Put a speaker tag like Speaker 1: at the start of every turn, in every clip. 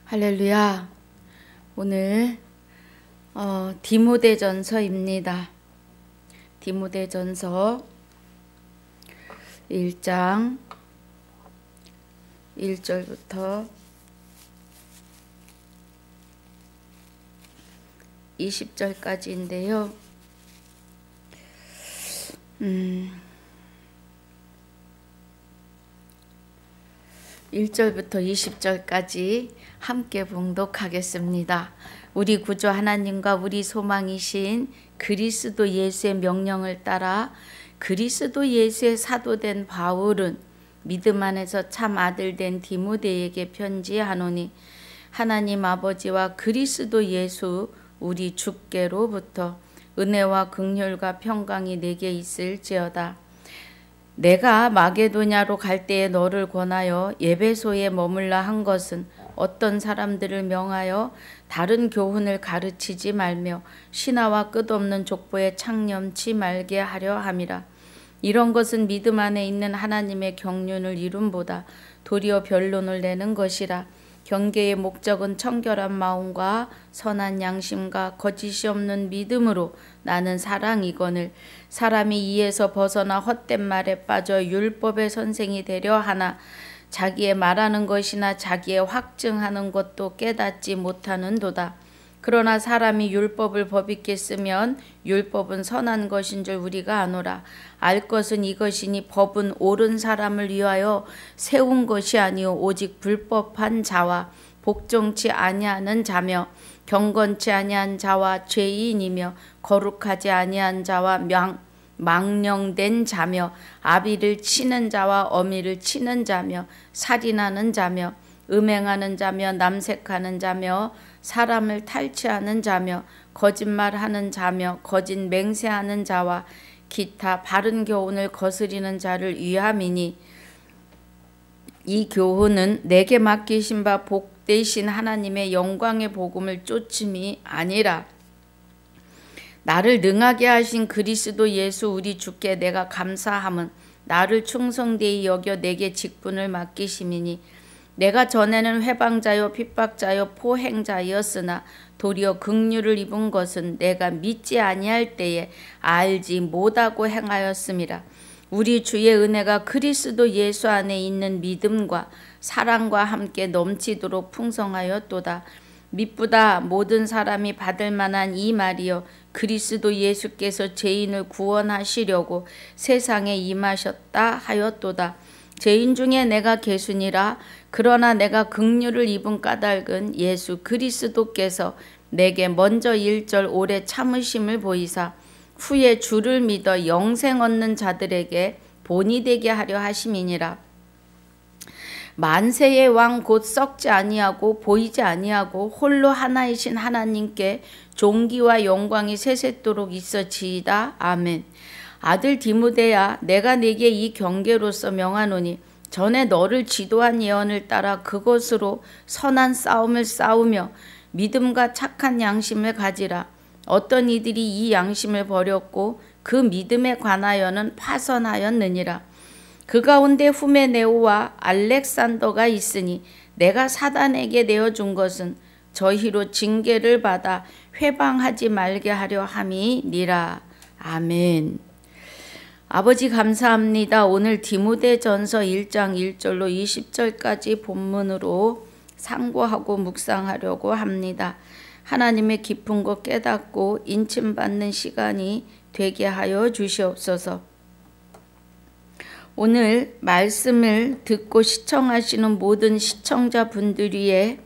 Speaker 1: 할렐루야. 오늘 디모데전서입니다. 디모데전서 1장 1절부터 20절까지인데요. 1절부터 20절까지 함께 봉독하겠습니다. 우리 구주 하나님과 우리 소망이신 그리스도 예수의 명령을 따라 그리스도 예수의 사도된 바울은 믿음 안에서 참 아들 된 디모데에게 편지하노니 하나님 아버지와 그리스도 예수 우리 주께로부터 은혜와 긍휼과 평강이 내게 있을지어다. 내가 마게도냐로 갈 때에 너를 권하여 에베소에 머물라 한 것은 어떤 사람들을 명하여 다른 교훈을 가르치지 말며 신하와 끝없는 족보에 창념치 말게 하려 함이라. 이런 것은 믿음 안에 있는 하나님의 경륜을 이룸보다 도리어 변론을 내는 것이라. 경계의 목적은 청결한 마음과 선한 양심과 거짓이 없는 믿음으로 나는 사랑이거늘 사람이 이에서 벗어나 헛된 말에 빠져 율법의 선생이 되려 하나 자기의 말하는 것이나 자기의 확증하는 것도 깨닫지 못하는도다. 그러나 사람이 율법을 법있게 쓰면 율법은 선한 것인 줄 우리가 아노라. 알 것은 이것이니 법은 옳은 사람을 위하여 세운 것이 아니요 오직 불법한 자와 복종치 아니하는 자며 경건치 아니한 자와 죄인이며 거룩하지 아니한 자와 망령된 자며 아비를 치는 자와 어미를 치는 자며 살인하는 자며 음행하는 자며 남색하는 자며 사람을 탈취하는 자며 거짓말하는 자며 거짓 맹세하는 자와 기타 바른 교훈을 거스리는 자를 위함이니 이 교훈은 내게 맡기신 바 복되신 하나님의 영광의 복음을 쫓음이 아니라 나를 능하게 하신 그리스도 예수 우리 주께 내가 감사함은 나를 충성되이 여겨 내게 직분을 맡기심이니 내가 전에는 회방자요 핍박자요 포행자였으나 도리어 긍휼을 입은 것은 내가 믿지 아니할 때에 알지 못하고 행하였음이라. 우리 주의 은혜가 그리스도 예수 안에 있는 믿음과 사랑과 함께 넘치도록 풍성하였도다. 믿보다 모든 사람이 받을 만한 이 말이여 그리스도 예수께서 죄인을 구원하시려고 세상에 임하셨다 하였도다. 죄인 중에 내가 개순이라. 그러나 내가 긍휼을 입은 까닭은 예수 그리스도께서 내게 먼저 1절 오래 참으심을 보이사 후에 주를 믿어 영생 얻는 자들에게 본이 되게 하려 하심이니라. 만세의 왕 곧 썩지 아니하고 보이지 아니하고 홀로 하나이신 하나님께 존귀와 영광이 세세토록 있어지이다. 아멘. 아들 디모데야, 내가 네게 이 경계로서 명하노니 전에 너를 지도한 예언을 따라 그것으로 선한 싸움을 싸우며 믿음과 착한 양심을 가지라. 어떤 이들이 이 양심을 버렸고 그 믿음에 관하여는 파선하였느니라. 그 가운데 후메네오와 알렉산더가 있으니 내가 사단에게 내어준 것은 저희로 징계를 받아 회방하지 말게 하려 함이니라. 아멘. 아버지 감사합니다. 오늘 디모데전서 1장 1절로 20절까지 본문으로 상고하고 묵상하려고 합니다. 하나님의 깊은 것 깨닫고 인침받는 시간이 되게 하여 주시옵소서. 오늘 말씀을 듣고 시청하시는 모든 시청자분들 위해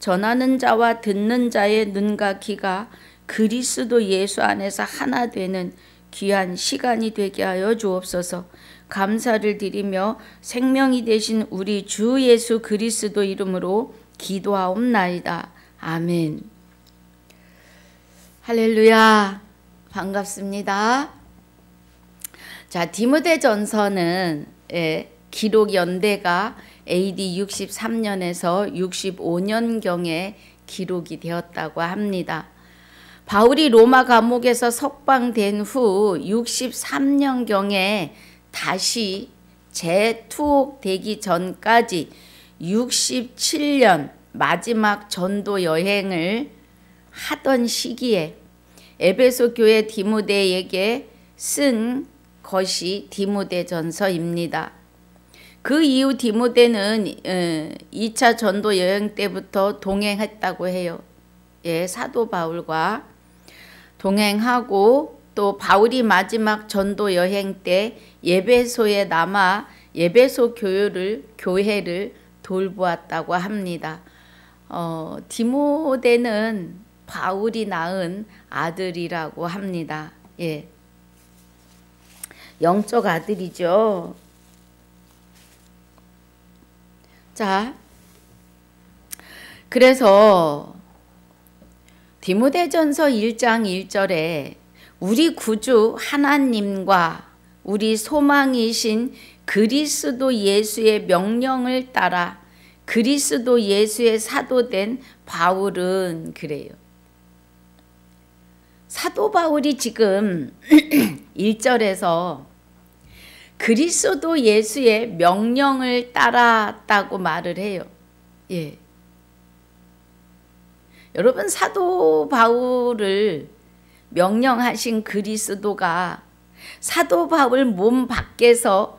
Speaker 1: 전하는 자와 듣는 자의 눈과 귀가 그리스도 예수 안에서 하나 되는 귀한 시간이 되게 하여 주옵소서. 감사를 드리며 생명이 되신 우리 주 예수 그리스도 이름으로 기도하옵나이다. 아멘. 할렐루야. 반갑습니다. 자, 디모데전서는 기록 연대가 AD 63년에서 65년경에 기록이 되었다고 합니다. 바울이 로마 감옥에서 석방된 후 63년경에 다시 재투옥되기 전까지 67년 마지막 전도 여행을 하던 시기에 에베소 교회 디모데에게 쓴 것이 디모데전서입니다. 그 이후 디모데는 2차 전도 여행 때부터 동행했다고 해요. 예, 사도 바울과 동행하고 또 바울이 마지막 전도 여행 때 에베소에 남아 에베소 교회를 돌보았다고 합니다. 디모데는 바울이 낳은 아들이라고 합니다. 예. 영적 아들이죠. 자, 그래서 디모데전서 1장 1절에 우리 구주 하나님과 우리 소망이신 그리스도 예수의 명령을 따라 그리스도 예수의 사도된 바울은 그래요. 사도 바울이 지금 1절에서 그리스도 예수의 명령을 따랐다고 말을 해요. 예. 여러분, 사도 바울을 명령하신 그리스도가 사도 바울 몸 밖에서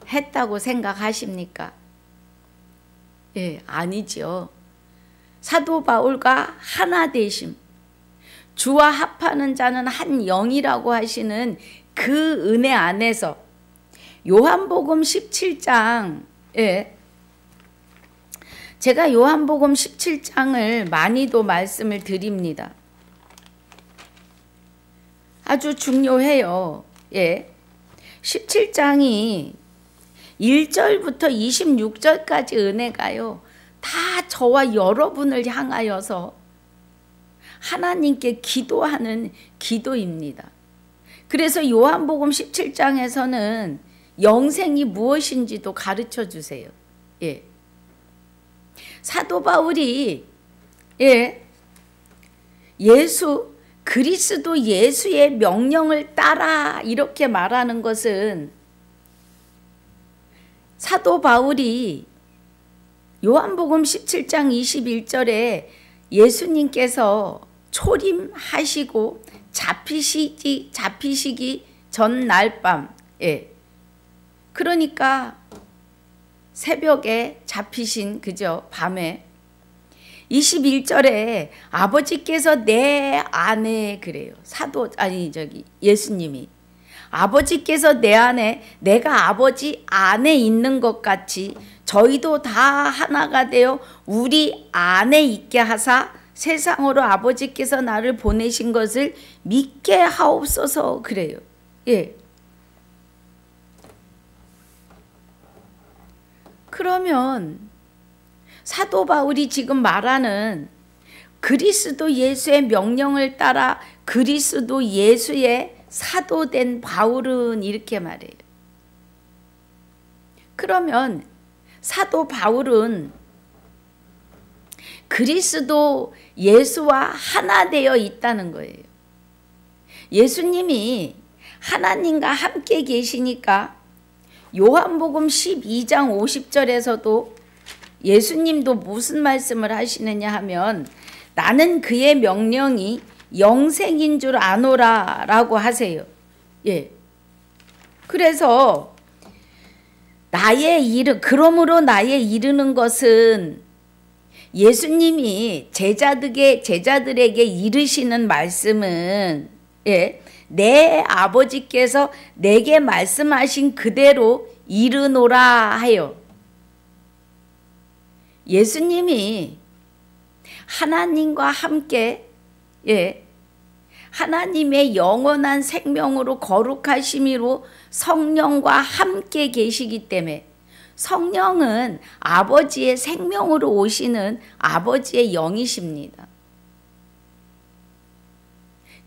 Speaker 1: 했다고 생각하십니까? 예, 아니죠. 사도 바울과 하나 되심, 주와 합하는 자는 한 영이라고 하시는 그 은혜 안에서 요한복음 17장에 제가 요한복음 17장을 많이도 말씀을 드립니다. 아주 중요해요. 예. 17장이 1절부터 26절까지 은혜가요. 다 저와 여러분을 향하여서 하나님께 기도하는 기도입니다. 그래서 요한복음 17장에서는 영생이 무엇인지도 가르쳐 주세요. 예. 사도 바울이 그리스도 예수의 명령을 따라 이렇게 말하는 것은 사도 바울이 요한복음 17장 21절에 예수님께서 초림하시고 잡히시기 전 날밤에, 그러니까 새벽에 잡히신 그저 밤에 21절에 아버지께서 내 안에 그래요. 예수님이 아버지께서 내 안에 내가 아버지 안에 있는 것 같이 저희도 다 하나가 되어 우리 안에 있게 하사 세상으로 아버지께서 나를 보내신 것을 믿게 하옵소서 그래요. 예. 그러면 사도 바울이 지금 말하는 그리스도 예수의 명령을 따라 그리스도 예수의 사도된 바울은 이렇게 말해요. 그러면 사도 바울은 그리스도 예수와 하나 되어 있다는 거예요. 예수님이 하나님과 함께 계시니까 요한복음 12장 50절에서도 예수님도 무슨 말씀을 하시느냐 하면 나는 그의 명령이 영생인 줄 아노라 라고 하세요. 예. 그래서 그러므로 나의 이르는 것은 예수님이 제자들에게 이르시는 말씀은 내 아버지께서 내게 말씀하신 그대로 이르노라 해요. 예수님이 하나님과 함께 하나님의 영원한 생명으로 거룩하심으로 성령과 함께 계시기 때문에 성령은 아버지의 생명으로 오시는 아버지의 영이십니다.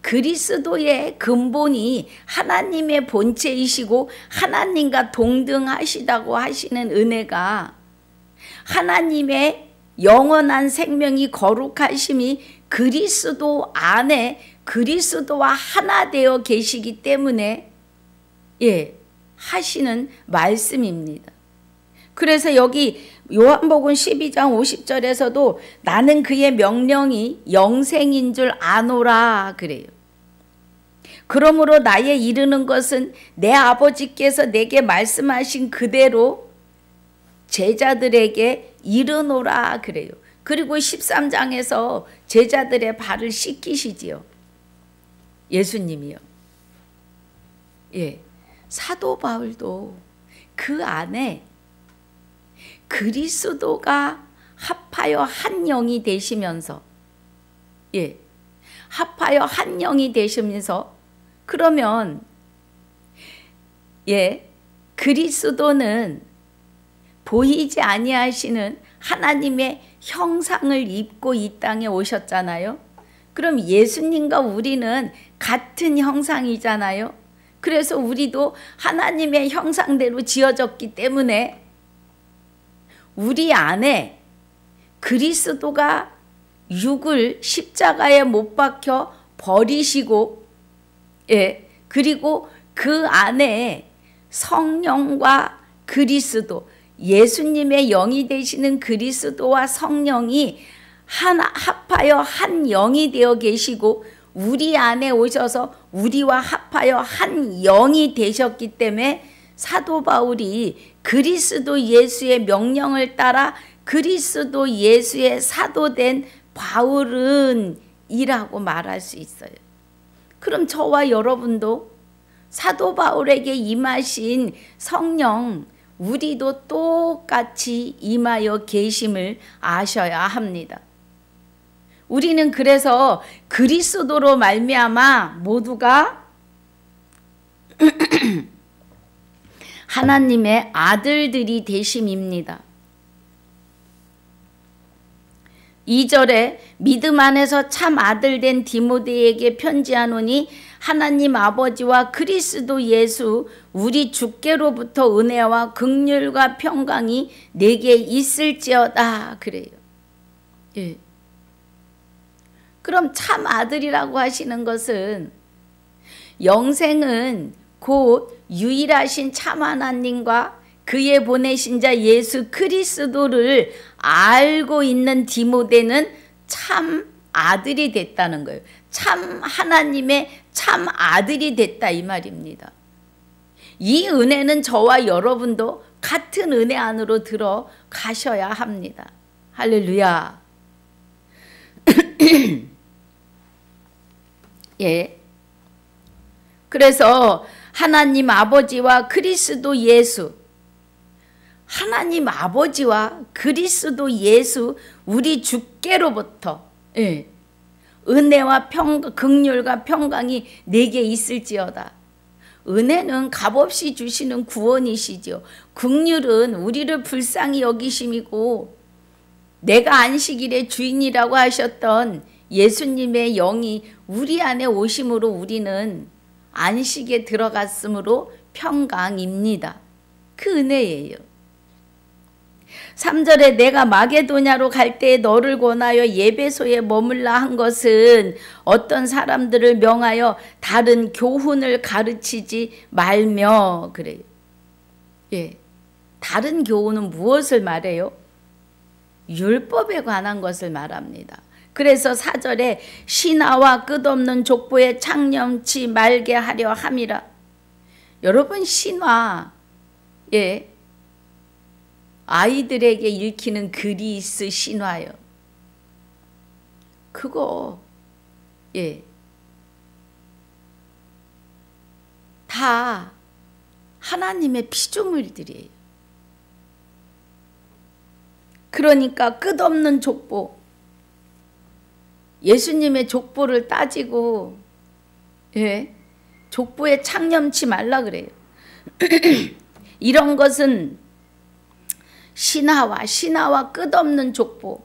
Speaker 1: 그리스도의 근본이 하나님의 본체이시고 하나님과 동등하시다고 하시는 은혜가 하나님의 영원한 생명이 거룩하심이 그리스도 안에 그리스도와 하나 되어 계시기 때문에 하시는 말씀입니다. 그래서 여기 요한복음 12장 50절에서도 나는 그의 명령이 영생인 줄 아노라 그래요. 그러므로 나의 이르는 것은 내 아버지께서 내게 말씀하신 그대로 제자들에게 이르노라 그래요. 그리고 13장에서 제자들의 발을 씻기시지요. 예수님이요. 예, 사도 바울도 그 안에 그리스도가 합하여 한 영이 되시면서, 예, 합하여 한 영이 되시면서, 그러면 예, 그리스도는 보이지 아니하시는 하나님의 형상을 입고 이 땅에 오셨잖아요. 그럼 예수님과 우리는 같은 형상이잖아요. 그래서 우리도 하나님의 형상대로 지어졌기 때문에 우리 안에 그리스도가 육을 십자가에 못 박혀 버리시고, 예, 그리고 그 안에 성령과 그리스도, 예수님의 영이 되시는 그리스도와 성령이 합하여 한 영이 되어 계시고 우리 안에 오셔서 우리와 합하여 한 영이 되셨기 때문에 사도 바울이 그리스도 예수의 명령을 따라 그리스도 예수의 사도된 바울은 이라고 말할 수 있어요. 그럼 저와 여러분도 사도 바울에게 임하신 성령, 우리도 똑같이 임하여 계심을 아셔야 합니다. 우리는 그래서 그리스도로 말미암아 모두가 하나님의 아들들이 되심입니다. 2절에 믿음 안에서 참 아들 된 디모데에게 편지하노니 하나님 아버지와 그리스도 예수 우리 주께로부터 은혜와 긍휼과 평강이 내게 있을지어다 그래요. 예. 그럼 참 아들이라고 하시는 것은 영생은 곧 유일하신 참 하나님과 그의 보내신 자 예수 그리스도를 알고 있는 디모데는 참 아들이 됐다는 거예요. 참 하나님의 참 아들이 됐다 이 말입니다. 이 은혜는 저와 여러분도 같은 은혜 안으로 들어가셔야 합니다. 할렐루야. 예. 그래서 하나님 아버지와 그리스도 예수, 하나님 아버지와 그리스도 예수 우리 주께로부터, 예, 은혜와 긍휼과 평강이 내게 있을지어다. 은혜는 값없이 주시는 구원이시죠. 긍휼은 우리를 불쌍히 여기심이고 내가 안식일의 주인이라고 하셨던 예수님의 영이 우리 안에 오심으로 우리는 안식에 들어갔으므로 평강입니다. 그 은혜예요. 3절에 내가 마게도냐로 갈 때에 너를 권하여 예배소에 머물라 한 것은 어떤 사람들을 명하여 다른 교훈을 가르치지 말며 그래요. 예, 다른 교훈은 무엇을 말해요? 율법에 관한 것을 말합니다. 그래서 4절에 신하와 끝없는 족보에 창념치 말게 하려 함이라. 여러분 신화, 예, 아이들에게 읽히는 그리스 신화요. 그거, 예, 다 하나님의 피조물들이에요. 그러니까 끝없는 족보, 예수님의 족보를 따지고, 예, 족보에 창념치 말라 그래요. 이런 것은 신하와 끝없는 족보,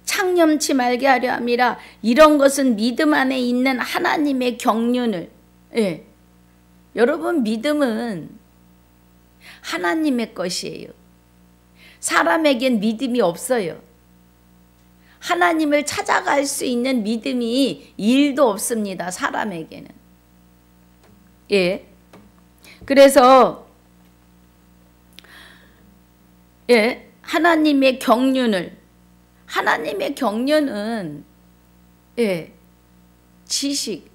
Speaker 1: 창념치 말게 하려 함이라. 이런 것은 믿음 안에 있는 하나님의 경륜을, 예, 여러분 믿음은 하나님의 것이에요. 사람에겐 믿음이 없어요. 하나님을 찾아갈 수 있는 믿음이 1도 없습니다. 사람에게는. 예. 그래서 예, 하나님의 경륜은 예, 지식.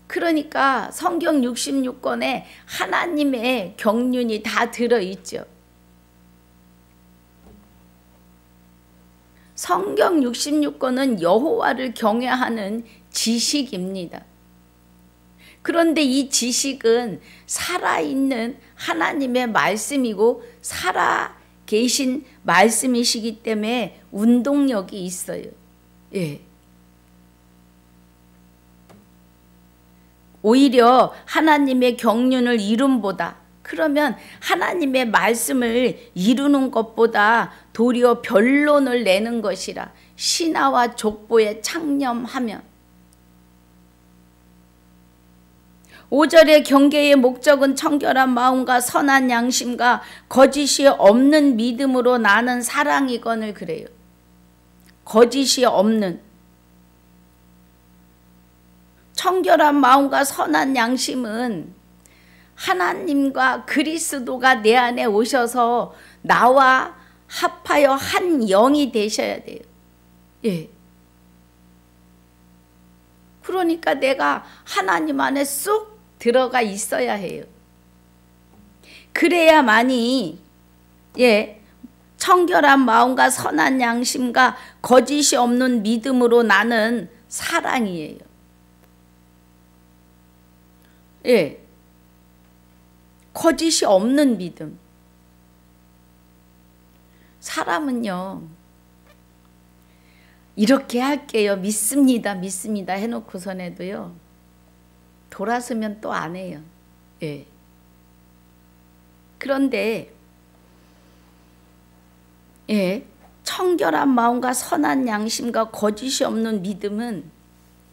Speaker 1: 그러니까 성경 66권에 하나님의 경륜이 다 들어있죠. 성경 66권은 여호와를 경외하는 지식입니다. 그런데 이 지식은 살아있는 하나님의 말씀이고 살아계신 말씀이시기 때문에 운동력이 있어요. 예. 오히려 하나님의 경륜을 이룸보다, 그러면 하나님의 말씀을 이루는 것보다 도리어 변론을 내는 것이라 신하와 족보에 창념하면. 5절의 경계의 목적은 청결한 마음과 선한 양심과 거짓이 없는 믿음으로 나는 사랑이거늘 그래요. 거짓이 없는 청결한 마음과 선한 양심은 하나님과 그리스도가 내 안에 오셔서 나와 합하여 한 영이 되셔야 돼요. 예. 그러니까 내가 하나님 안에 쏙 들어가 있어야 해요. 그래야만이 예, 청결한 마음과 선한 양심과 거짓이 없는 믿음으로 나는 사랑이에요. 예. 거짓이 없는 믿음. 사람은요, 이렇게 할게요, 믿습니다 해놓고선에도요, 돌아서면 또 안 해요. 예. 그런데 예, 청결한 마음과 선한 양심과 거짓이 없는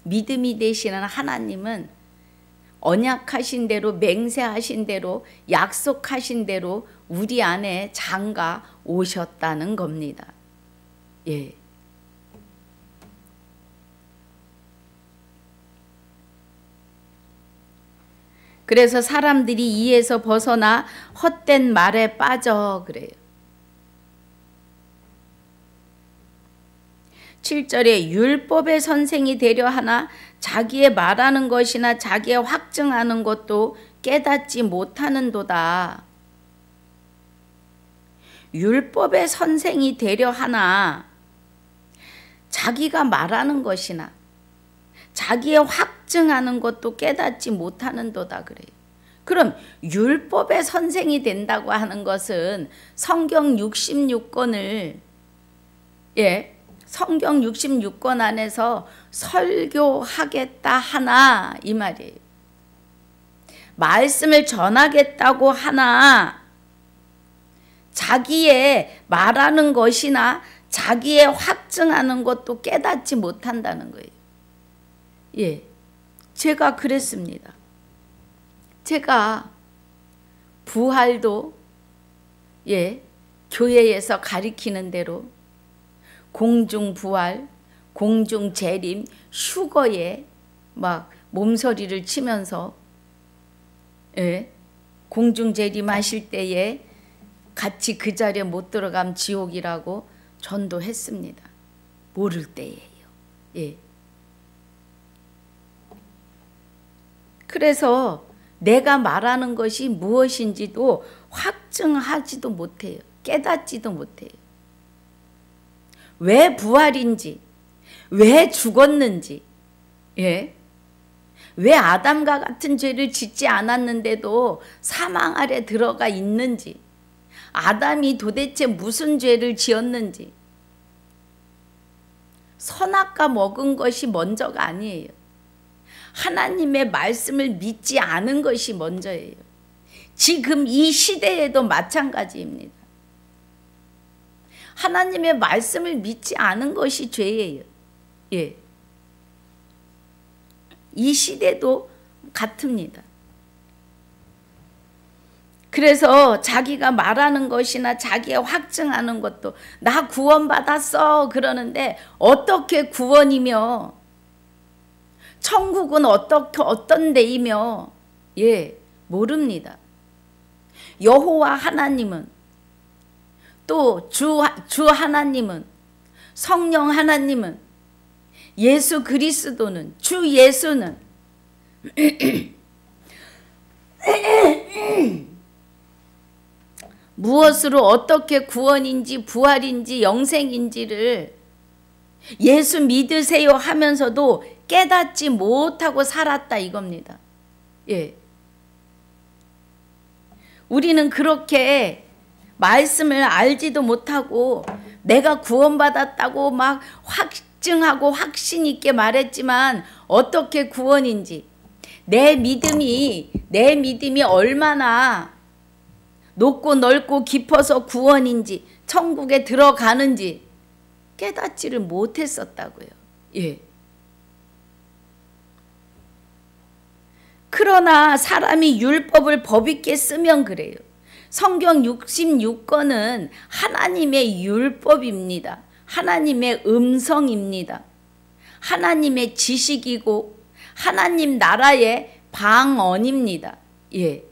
Speaker 1: 믿음이 되시는 하나님은 언약하신 대로, 맹세하신 대로, 약속하신 대로 우리 안에 장가 오셨다는 겁니다. 예. 그래서 사람들이 이에서 벗어나 헛된 말에 빠져 그래요. 7절에 율법의 선생이 되려 하나 자기의 말하는 것이나 자기의 확증하는 것도 깨닫지 못하는도다. 율법의 선생이 되려 하나 자기가 말하는 것이나 자기의 확증하는 것도 깨닫지 못하는도다 그래요. 그럼 율법의 선생이 된다고 하는 것은 성경 66권을 예, 성경 66권 안에서 설교하겠다 하나 이 말이에요. 말씀을 전하겠다고 하나 자기의 말하는 것이나 자기의 확증하는 것도 깨닫지 못한다는 거예요. 예, 제가 그랬습니다. 제가 부활도 예, 교회에서 가리키는 대로 공중부활, 공중재림, 휴거에 막 몸서리를 치면서 예, 공중재림 하실 때에 같이 그 자리에 못 들어가면 지옥이라고 전도했습니다. 모를 때예요. 예. 그래서 내가 말하는 것이 무엇인지도 확증하지도 못해요. 깨닫지도 못해요. 왜 부활인지, 왜 죽었는지, 예? 왜 아담과 같은 죄를 짓지 않았는데도 사망 아래 들어가 있는지, 아담이 도대체 무슨 죄를 지었는지, 선악과 먹은 것이 먼저가 아니에요. 하나님의 말씀을 믿지 않은 것이 먼저예요. 지금 이 시대에도 마찬가지입니다. 하나님의 말씀을 믿지 않은 것이 죄예요. 예. 이 시대도 같습니다. 그래서 자기가 말하는 것이나 자기가 확증하는 것도 나 구원받았어 그러는데 어떻게 구원이며 천국은 어떤 데이며 예, 모릅니다. 여호와 하나님은 또 주 하나님은, 성령 하나님은, 예수 그리스도는, 주 예수는 무엇으로 어떻게 구원인지 부활인지 영생인지를 예수 믿으세요 하면서도 깨닫지 못하고 살았다 이겁니다. 예. 우리는 그렇게 말씀을 알지도 못하고 내가 구원받았다고 막 확증하고 확신 있게 말했지만 어떻게 구원인지, 내 믿음이 얼마나 높고 넓고 깊어서 구원인지, 천국에 들어가는지 깨닫지를 못했었다고요. 예. 그러나 사람이 율법을 법 있게 쓰면 그래요. 성경 66권은 하나님의 율법입니다. 하나님의 음성입니다. 하나님의 지식이고 하나님 나라의 방언입니다. 예.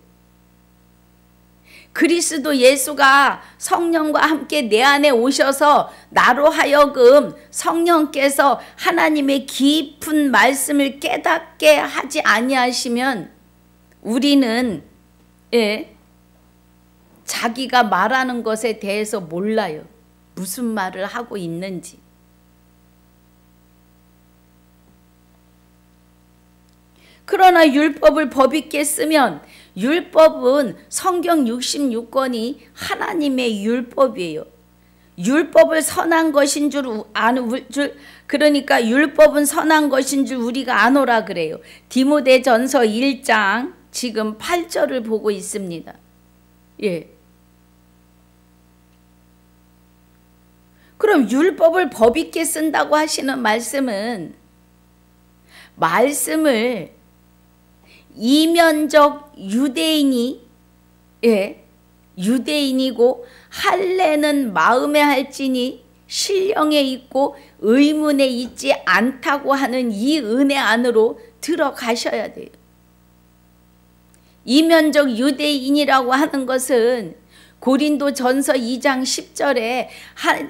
Speaker 1: 그리스도 예수가 성령과 함께 내 안에 오셔서 나로 하여금 성령께서 하나님의 깊은 말씀을 깨닫게 하지 아니하시면 우리는 자기가 말하는 것에 대해서 몰라요. 무슨 말을 하고 있는지. 그러나 율법을 법 있게 쓰면, 율법은 성경 66권이 하나님의 율법이에요. 율법을 선한 것인 줄 그러니까 율법은 선한 것인 줄 우리가 아노라 그래요. 디모데전서 1장 지금 8절을 보고 있습니다. 예. 그럼 율법을 법 있게 쓴다고 하시는 말씀은 말씀을 이면적 유대인이고 할례는 마음에 할지니 신령에 있고 의문에 있지 않다고 하는 이 은혜 안으로 들어가셔야 돼요. 이면적 유대인이라고 하는 것은 고린도전서 2장 10절에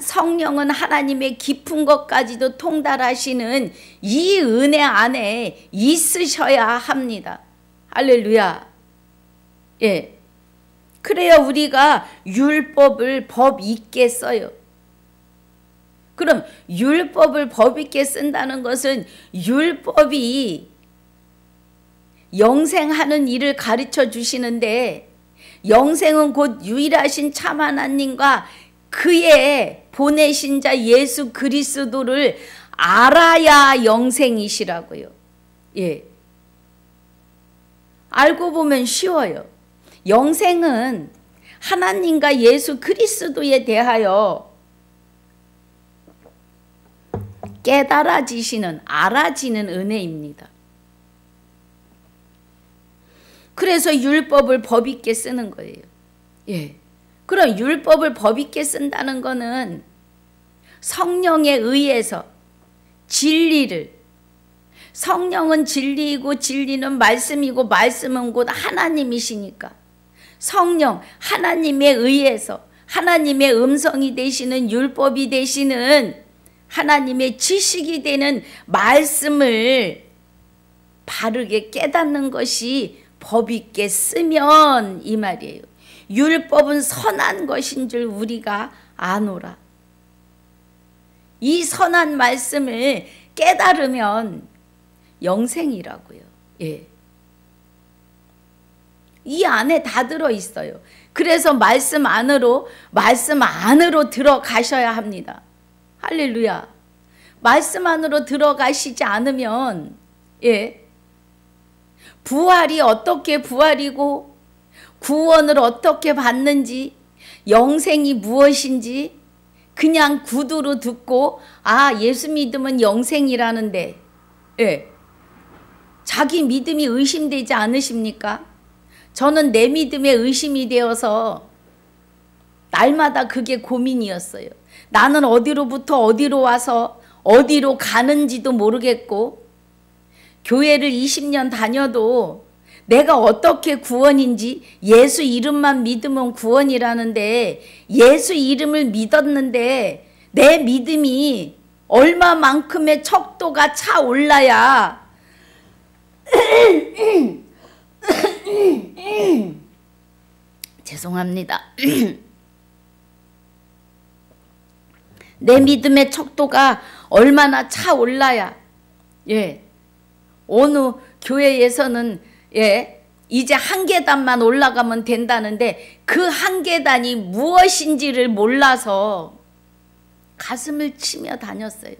Speaker 1: 성령은 하나님의 깊은 것까지도 통달하시는 이 은혜 안에 있으셔야 합니다. 할렐루야. 예. 그래야 우리가 율법을 법 있게 써요. 그럼 율법을 법 있게 쓴다는 것은 율법이 영생하는 일을 가르쳐 주시는데, 영생은 곧 유일하신 참 하나님과 그의 보내신 자 예수 그리스도를 알아야 영생이시라고요. 예. 알고 보면 쉬워요. 영생은 하나님과 예수 그리스도에 대하여 깨달아지시는, 알아지는 은혜입니다. 그래서 율법을 법 있게 쓰는 거예요. 예. 그럼 율법을 법 있게 쓴다는 거는 성령에 의해서 진리를, 성령은 진리이고 진리는 말씀이고 말씀은 곧 하나님이시니까 성령, 하나님에 의해서 하나님의 음성이 되시는, 율법이 되시는 하나님의 지식이 되는 말씀을 바르게 깨닫는 것이 법 있게 쓰면 이 말이에요. 율법은 선한 것인 줄 우리가 아노라. 이 선한 말씀을 깨달으면 영생이라고요. 예. 이 안에 다 들어 있어요. 그래서 말씀 안으로 들어가셔야 합니다. 할렐루야. 말씀 안으로 들어가시지 않으면 부활이 어떻게 부활이고 구원을 어떻게 받는지, 영생이 무엇인지 그냥 구두로 듣고 예수 믿으면 영생이라는데 자기 믿음이 의심되지 않으십니까? 저는 내 믿음에 의심이 되어서 날마다 그게 고민이었어요. 나는 어디로부터 어디로 와서 어디로 가는지도 모르겠고, 교회를 20년 다녀도 내가 어떻게 구원인지 예수 이름만 믿으면 구원이라는데 예수 이름을 믿었는데 내 믿음이 얼마만큼의 척도가 차올라야 죄송합니다. 내 믿음의 척도가 얼마나 차올라야 어느 교회에서는 이제 한 계단만 올라가면 된다는데 그 한 계단이 무엇인지를 몰라서 가슴을 치며 다녔어요.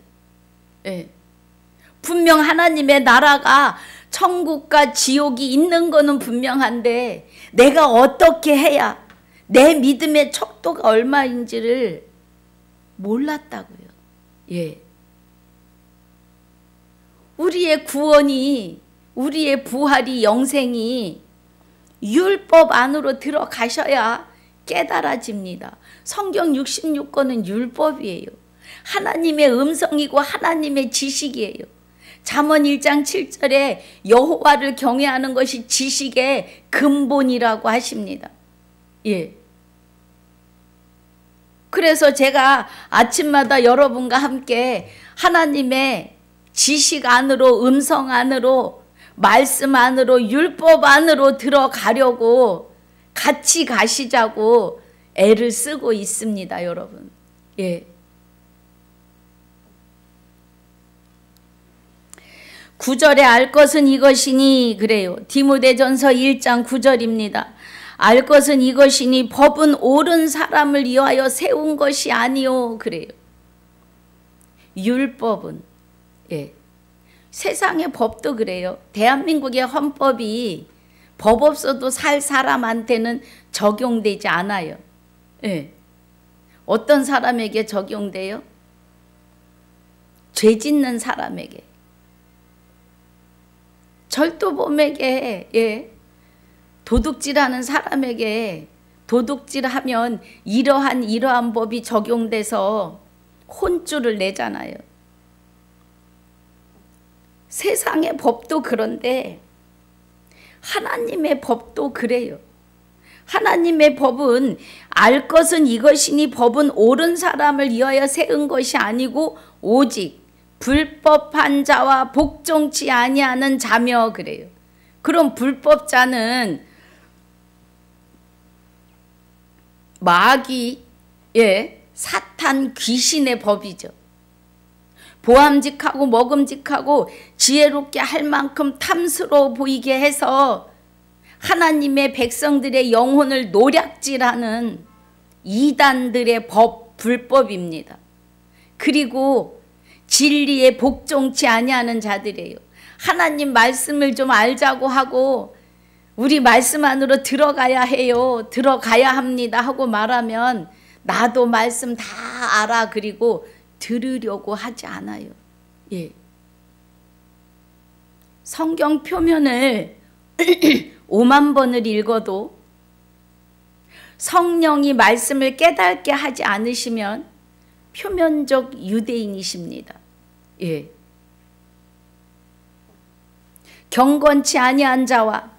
Speaker 1: 분명 하나님의 나라가 천국과 지옥이 있는 거는 분명한데 내가 어떻게 해야 내 믿음의 척도가 얼마인지를 몰랐다고요. 우리의 구원이, 우리의 부활이, 영생이 율법 안으로 들어가셔야 깨달아집니다. 성경 66권은 율법이에요. 하나님의 음성이고 하나님의 지식이에요. 잠언 1장 7절에 여호와를 경외하는 것이 지식의 근본이라고 하십니다. 그래서 제가 아침마다 여러분과 함께 하나님의 지식 안으로, 음성 안으로, 말씀 안으로, 율법 안으로 들어가려고 같이 가시자고 애를 쓰고 있습니다, 여러분. 9절에 알 것은 이것이니 그래요. 디모데전서 1장 9절입니다. 알 것은 이것이니 법은 옳은 사람을 위하여 세운 것이 아니요 그래요. 율법은 세상의 법도 그래요. 대한민국의 헌법이 법 없어도 살 사람한테는 적용되지 않아요. 어떤 사람에게 적용돼요? 죄 짓는 사람에게, 절도범에게, 도둑질하는 사람에게 도둑질하면 이러한 법이 적용돼서 혼쭐을 내잖아요. 세상의 법도 그런데 하나님의 법도 그래요. 하나님의 법은 알 것은 이것이니 법은 옳은 사람을 위하여 세운 것이 아니고 오직 불법한 자와 복종치 아니하는 자며 그래요. 그럼 불법자는 마귀, 사탄 귀신의 법이죠. 보암직하고 먹음직하고 지혜롭게 할 만큼 탐스러워 보이게 해서 하나님의 백성들의 영혼을 노략질하는 이단들의 법, 불법입니다. 그리고 진리에 복종치 아니하는 자들이에요. 하나님 말씀을 좀 알자고 하고 우리 말씀 안으로 들어가야 해요. 들어가야 합니다 하고 말하면 나도 말씀 다 알아 그리고 들으려고 하지 않아요. 성경 표면을 5만 번을 읽어도 성령이 말씀을 깨닫게 하지 않으시면 표면적 유대인이십니다. 경건치 아니한 자와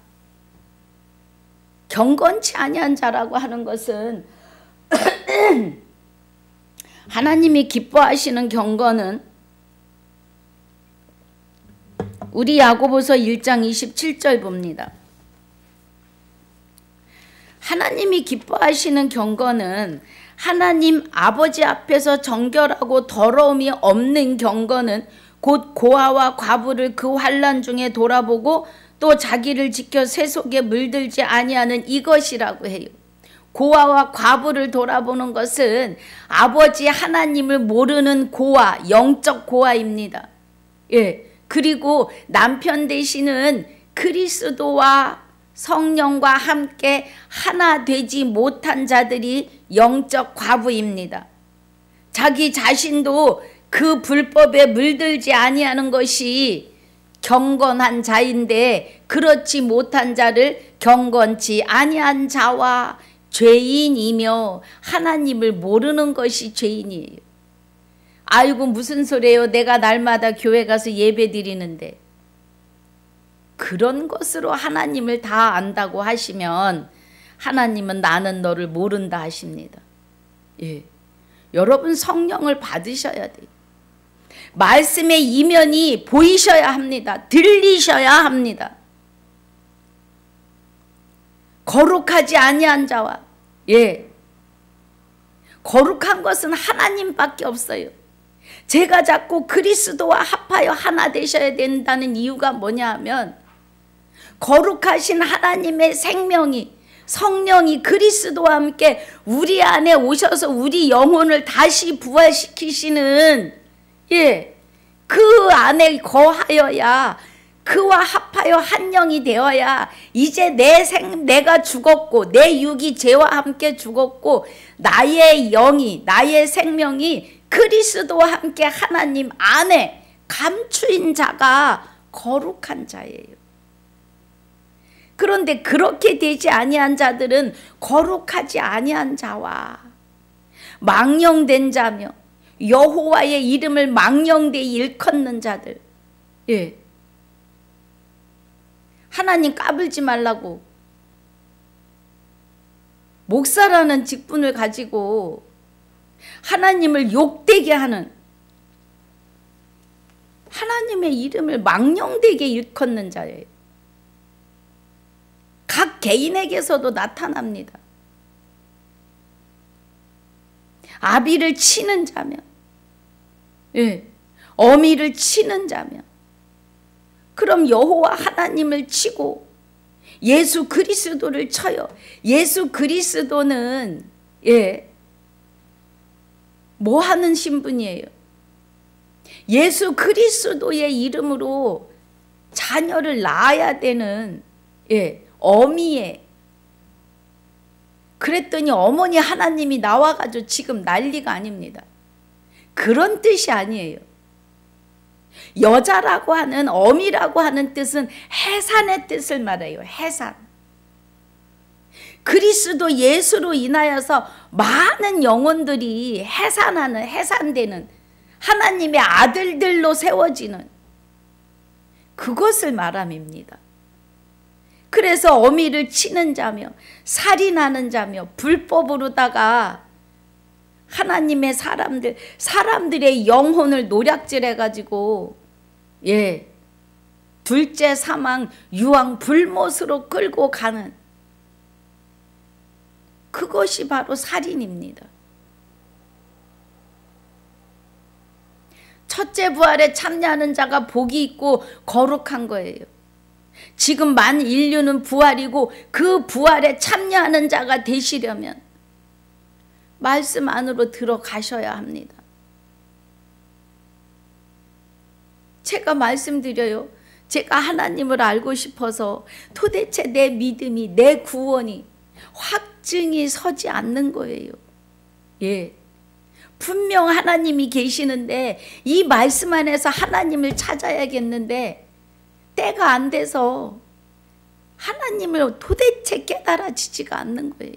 Speaker 1: 경건치 아니한 자라고 하는 것은 하나님이 기뻐하시는 경건은 우리 야고보서 1장 27절 봅니다. 하나님이 기뻐하시는 경건은 하나님 아버지 앞에서 정결하고 더러움이 없는 경건은 곧 고아와 과부를 그 환난 중에 돌아보고 또 자기를 지켜 세속에 물들지 아니하는 이것이라고 해요. 고아와 과부를 돌아보는 것은 아버지 하나님을 모르는 고아, 영적 고아입니다. 그리고 남편 되시는 그리스도와 성령과 함께 하나 되지 못한 자들이 영적 과부입니다. 자기 자신도 그 불법에 물들지 아니하는 것이 경건한 자인데 그렇지 못한 자를 경건치 아니한 자와 죄인이며 하나님을 모르는 것이 죄인이에요. 아이고 무슨 소리예요. 내가 날마다 교회 가서 예배 드리는데 그런 것으로 하나님을 다 안다고 하시면 하나님은 나는 너를 모른다 하십니다. 예. 여러분 성령을 받으셔야 돼요. 말씀의 이면이 보이셔야 합니다. 들리셔야 합니다. 거룩하지 아니한 자와 거룩한 것은 하나님밖에 없어요. 제가 자꾸 그리스도와 합하여 하나 되셔야 된다는 이유가 뭐냐 하면 거룩하신 하나님의 생명이 성령이 그리스도와 함께 우리 안에 오셔서 우리 영혼을 다시 부활시키시는 그 안에 거하여야 그와 합하여 한 영이 되어야 이제 내가 죽었고 내 육이 죄와 함께 죽었고 나의 영이 나의 생명이 그리스도와 함께 하나님 안에 감추인 자가 거룩한 자예요. 그런데 그렇게 되지 아니한 자들은 거룩하지 아니한 자와 망령된 자며 여호와의 이름을 망령되이 일컫는 자들 하나님 까불지 말라고 목사라는 직분을 가지고 하나님을 욕되게 하는 하나님의 이름을 망령되게 일컫는 자예요. 각 개인에게서도 나타납니다. 아비를 치는 자며 어미를 치는 자며 그럼 여호와 하나님을 치고 예수 그리스도를 쳐요. 예수 그리스도는 뭐 하는 신분이에요? 예수 그리스도의 이름으로 자녀를 낳아야 되는 어미에 그랬더니 어머니 하나님이 나와가지고 지금 난리가 아닙니다. 그런 뜻이 아니에요. 여자라고 하는 어미라고 하는 뜻은 해산의 뜻을 말해요. 해산. 그리스도 예수로 인하여서 많은 영혼들이 해산되는 하나님의 아들들로 세워지는 그것을 말함입니다. 그래서 어미를 치는 자며 살인하는 자며 불법으로다가 하나님의 사람들의 영혼을 노략질해가지고 둘째 사망 유황 불못으로 끌고 가는 그것이 바로 살인입니다. 첫째 부활에 참여하는 자가 복이 있고 거룩한 거예요. 지금 만 인류는 부활이고 그 부활에 참여하는 자가 되시려면 말씀 안으로 들어가셔야 합니다. 제가 말씀드려요. 제가 하나님을 알고 싶어서 도대체 내 믿음이 내 구원이 확증이 서지 않는 거예요. 분명 하나님이 계시는데 이 말씀 안에서 하나님을 찾아야겠는데 때가 안 돼서 하나님을 도대체 깨달아지지가 않는 거예요.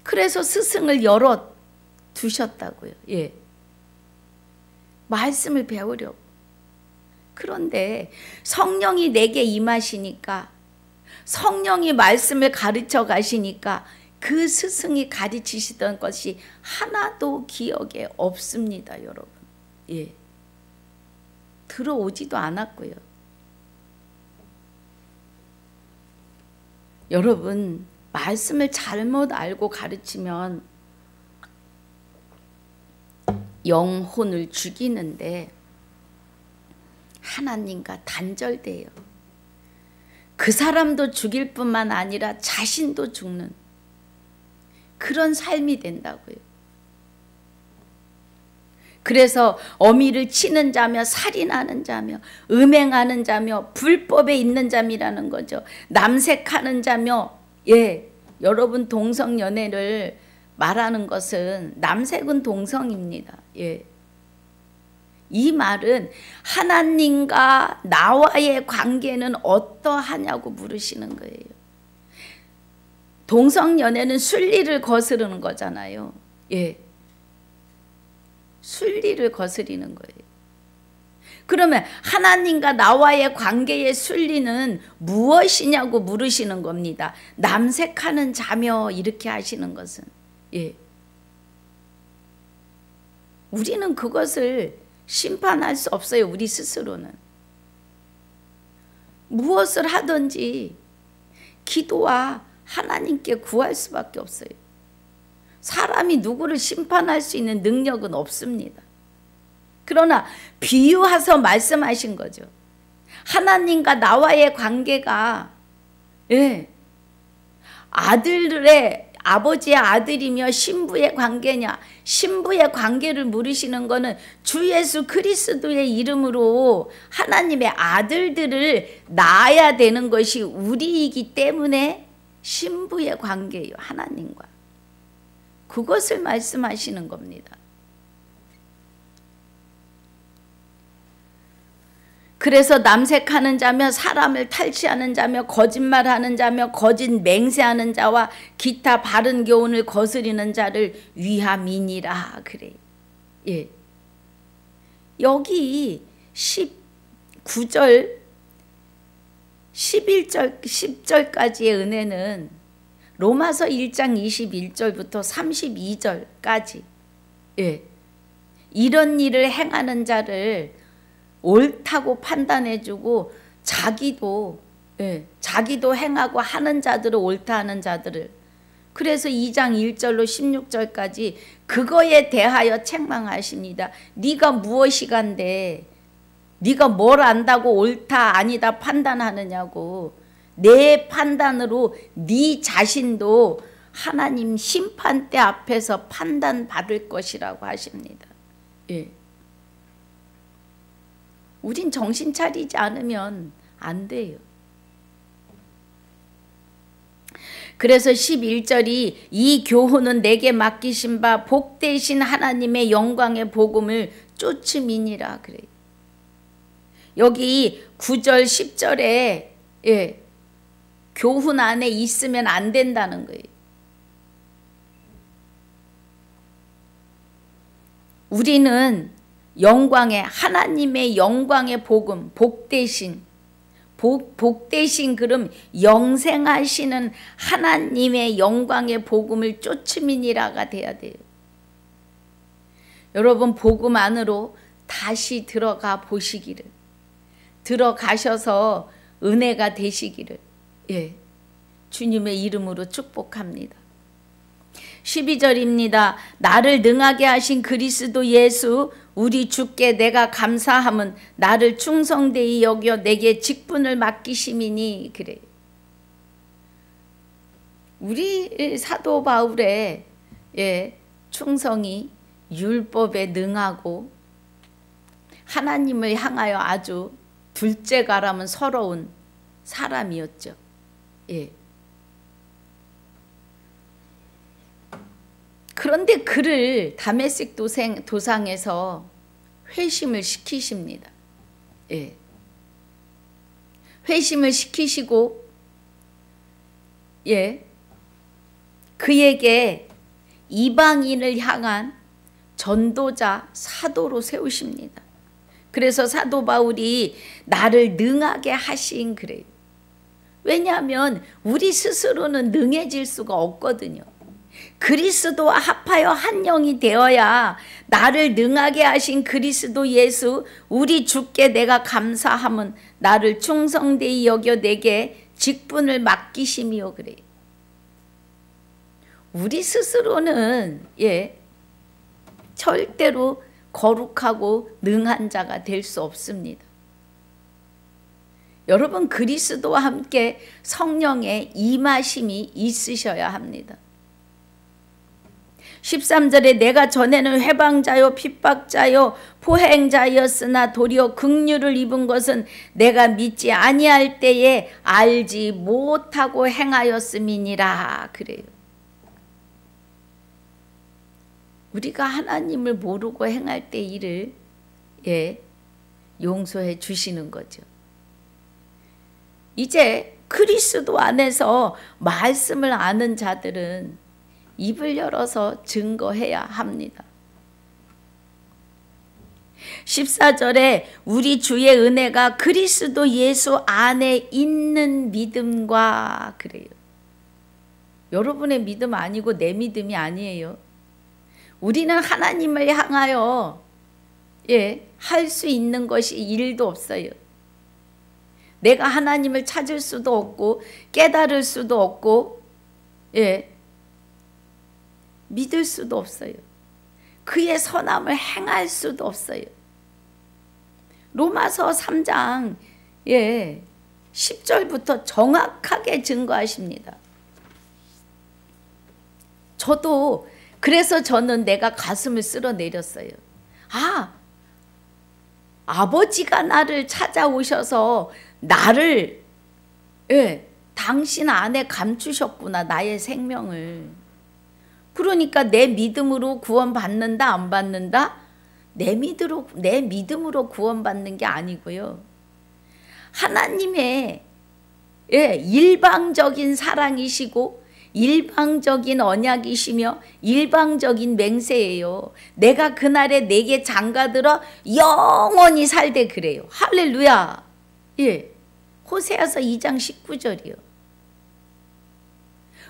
Speaker 1: 그래서 스승을 열어 두셨다고요. 말씀을 배우려고. 그런데 성령이 내게 임하시니까 성령이 말씀을 가르쳐 가시니까 그 스승이 가르치시던 것이 하나도 기억에 없습니다. 여러분. 들어오지도 않았고요. 여러분 말씀을 잘못 알고 가르치면 영혼을 죽이는데 하나님과 단절돼요. 그 사람도 죽일 뿐만 아니라 자신도 죽는 그런 삶이 된다고요. 그래서 어미를 치는 자며 살인하는 자며 음행하는 자며 불법에 있는 자미라는 거죠. 남색하는 자며 여러분 동성연애를 말하는 것은 남색은 동성입니다. 이 말은 하나님과 나와의 관계는 어떠하냐고 물으시는 거예요. 동성연애는 순리를 거스르는 거잖아요. 순리를 거스리는 거예요. 그러면 하나님과 나와의 관계의 순리는 무엇이냐고 물으시는 겁니다. 남색하는 자며 이렇게 하시는 것은, 예, 우리는 그것을 심판할 수 없어요. 우리 스스로는 무엇을 하든지 기도와 하나님께 구할 수밖에 없어요. 사람이 누구를 심판할 수 있는 능력은 없습니다. 그러나 비유해서 말씀하신 거죠. 하나님과 나와의 관계가, 예, 아들들의 아버지의 아들이며 신부의 관계냐, 신부의 관계를 물으시는 것은 주 예수 그리스도의 이름으로 하나님의 아들들을 낳아야 되는 것이 우리이기 때문에 신부의 관계예요. 하나님과. 그것을 말씀하시는 겁니다. 그래서 남색하는 자며 사람을 탈취하는 자며 거짓말하는 자며 거짓 맹세하는 자와 기타 바른 교훈을 거스리는 자를 위함이니라 그래. 예. 여기 19절 11절 10절까지의 은혜는 로마서 1장 21절부터 32절까지, 예, 이런 일을 행하는 자를 옳다고 판단해주고 자기도, 예, 자기도 행하고 하는 자들을 옳다 하는 자들을, 그래서 2장 1절로 16절까지 그거에 대하여 책망하십니다. 네가 무엇이간데 네가 뭘 안다고 옳다 아니다 판단하느냐고. 내 판단으로 네 자신도 하나님 심판대 앞에서 판단받을 것이라고 하십니다. 예. 우린 정신 차리지 않으면 안 돼요. 그래서 11절이 이 교훈은 내게 맡기신 바 복되신 하나님의 영광의 복음을 쫓음이니라 그래요. 여기 9절 10절에, 예, 교훈 안에 있으면 안 된다는 거예요. 우리는 영광의, 하나님의 영광의 복음, 복되신, 복되신 그럼 영생하시는 하나님의 영광의 복음을 쫓음이니라가 돼야 돼요. 여러분 복음 안으로 다시 들어가 보시기를, 들어가셔서 은혜가 되시기를, 예, 주님의 이름으로 축복합니다. 12절입니다. 나를 능하게 하신 그리스도 예수 우리 주께 내가 감사함은 나를 충성되이 여겨 내게 직분을 맡기심이니 그래. 우리 사도 바울의, 예, 충성이 율법에 능하고 하나님을 향하여 아주 둘째가라면 서러운 사람이었죠. 예. 그런데 그를 다메섹 도상에서 회심을 시키십니다. 예. 회심을 시키시고, 예, 그에게 이방인을 향한 전도자 사도로 세우십니다. 그래서 사도 바울이 나를 능하게 하신 그래요. 왜냐하면 우리 스스로는 능해질 수가 없거든요. 그리스도와 합하여 한 영이 되어야 나를 능하게 하신 그리스도 예수 우리 주께 내가 감사함은 나를 충성되이 여겨 내게 직분을 맡기심이요 그래. 우리 스스로는, 예, 절대로 거룩하고 능한 자가 될 수 없습니다. 여러분 그리스도와 함께 성령의 임하심이 있으셔야 합니다. 13절에 내가 전에는 회방자요 핍박자요 포행자였으나 도리어 긍휼을 입은 것은 내가 믿지 아니할 때에 알지 못하고 행하였음이니라 그래요. 우리가 하나님을 모르고 행할 때 일을, 예, 용서해 주시는 거죠. 이제 그리스도 안에서 말씀을 아는 자들은 입을 열어서 증거해야 합니다. 14절에 우리 주의 은혜가 그리스도 예수 안에 있는 믿음과 그래요. 여러분의 믿음 아니고 내 믿음이 아니에요. 우리는 하나님을 향하여 할 수 있는 것이 일도 없어요. 내가 하나님을 찾을 수도 없고 깨달을 수도 없고 믿을 수도 없어요. 그의 선함을 행할 수도 없어요. 로마서 3장 10절부터 정확하게 증거하십니다. 그래서 저는 내가 가슴을 쓸어내렸어요. 아버지가 나를 찾아오셔서 나를 당신 안에 감추셨구나, 나의 생명을. 그러니까 내 믿음으로 구원받는다 안 받는다? 내 믿음으로 구원받는 게 아니고요. 하나님의 일방적인 사랑이시고 일방적인 언약이시며 일방적인 맹세예요. 내가 그날에 내게 장가들어 영원히 살되 그래요. 할렐루야. 호세아서 2장 19절이요.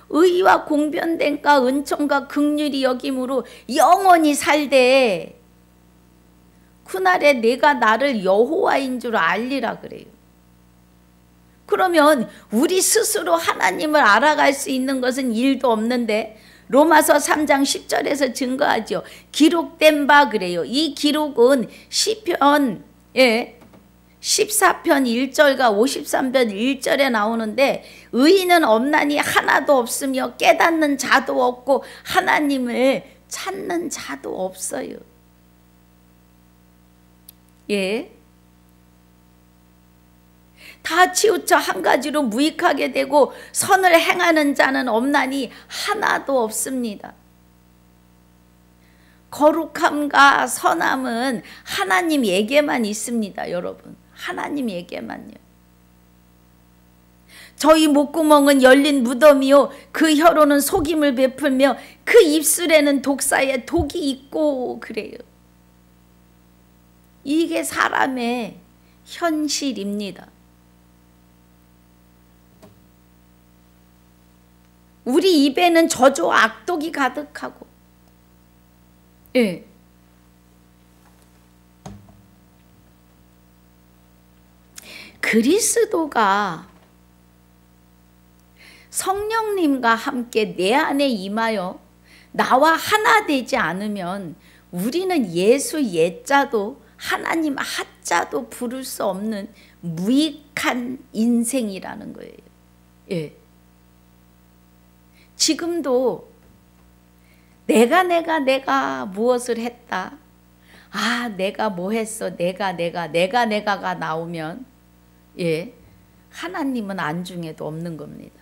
Speaker 1: 의와 공변됨과 은총과 긍휼이 여김으로 영원히 살되 그날에 내가 나를 여호와인 줄 알리라 그래요. 그러면 우리 스스로 하나님을 알아갈 수 있는 것은 일도 없는데 로마서 3장 10절에서 증거하죠. 기록된 바 그래요. 이 기록은 시편 14편 1절과 53편 1절에 나오는데 의인은 없나니 하나도 없으며 깨닫는 자도 없고 하나님을 찾는 자도 없어요. 다 치우쳐 한 가지로 무익하게 되고 선을 행하는 자는 없나니 하나도 없습니다. 거룩함과 선함은 하나님에게만 있습니다, 여러분. 하나님에게만요. 저희 목구멍은 열린 무덤이요 그 혀로는 속임을 베풀며 그 입술에는 독사의 독이 있고 그래요. 이게 사람의 현실입니다. 우리 입에는 저주와 악독이 가득하고 그리스도가 성령님과 함께 내 안에 임하여 나와 하나 되지 않으면 우리는 예수 예자도 하나님 하자도 부를 수 없는 무익한 인생이라는 거예요. 지금도 내가 무엇을 했다. 내가 뭐 했어. 내가가 나오면 하나님은 안중에도 없는 겁니다.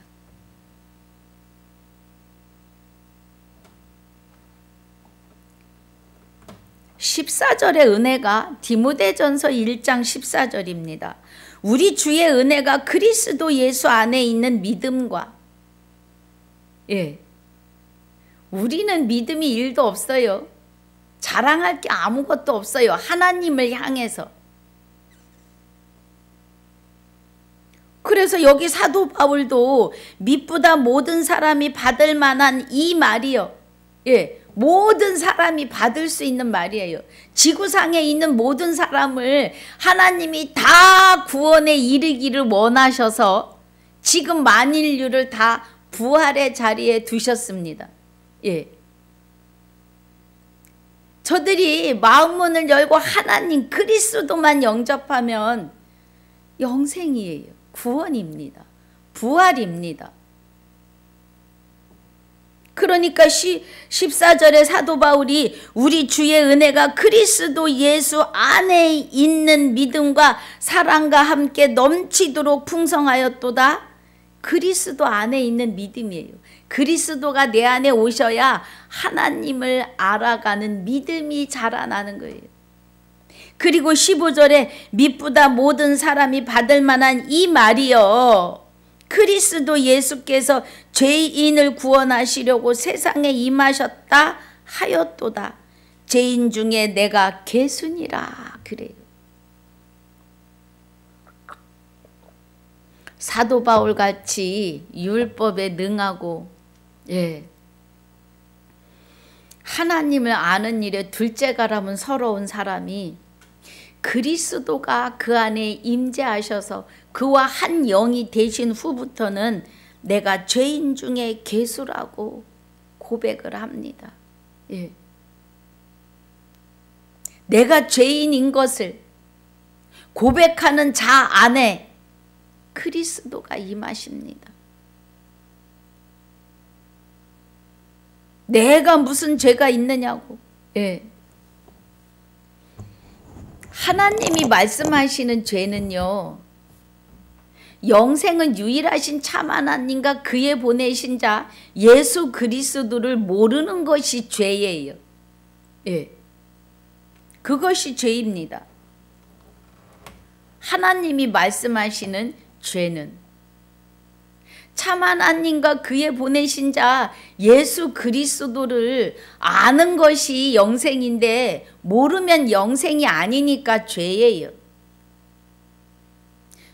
Speaker 1: (14절의) 은혜가 디모데전서 1장 14절입니다. 우리 주의 은혜가 그리스도 예수 안에 있는 믿음과 우리는 믿음이 일도 없어요. 자랑할 게 아무것도 없어요. 하나님을 향해서. 그래서 여기 사도 바울도 미쁘다 모든 사람이 받을 만한 이 말이요. 모든 사람이 받을 수 있는 말이에요. 지구상에 있는 모든 사람을 하나님이 다 구원에 이르기를 원하셔서 지금 만인류를 다 부활의 자리에 두셨습니다. 저들이 마음문을 열고 하나님 그리스도만 영접하면 영생이에요. 구원입니다. 부활입니다. 그러니까 14절에 사도 바울이 우리 주의 은혜가 그리스도 예수 안에 있는 믿음과 사랑과 함께 넘치도록 풍성하였도다. 그리스도 안에 있는 믿음이에요. 그리스도가 내 안에 오셔야 하나님을 알아가는 믿음이 자라나는 거예요. 그리고 15절에 미쁘다 모든 사람이 받을 만한 이 말이요. 그리스도 예수께서 죄인을 구원하시려고 세상에 임하셨다 하였도다. 죄인 중에 내가 괴순이라 그래요. 사도 바울 같이 율법에 능하고 하나님을 아는 일에 둘째가라면 서러운 사람이 그리스도가 그 안에 임재하셔서 그와 한 영이 되신 후부터는 내가 죄인 중에 괴수라고 고백을 합니다. 내가 죄인인 것을 고백하는 자 안에 그리스도가 임하십니다. 내가 무슨 죄가 있느냐고. 하나님이 말씀하시는 죄는요, 영생은 유일하신 참 하나님과 그의 보내신 자 예수 그리스도를 모르는 것이 죄예요. 그것이 죄입니다. 하나님이 말씀하시는 죄는 참 하나님과 그의 보내신 자 예수 그리스도를 아는 것이 영생인데 모르면 영생이 아니니까 죄예요.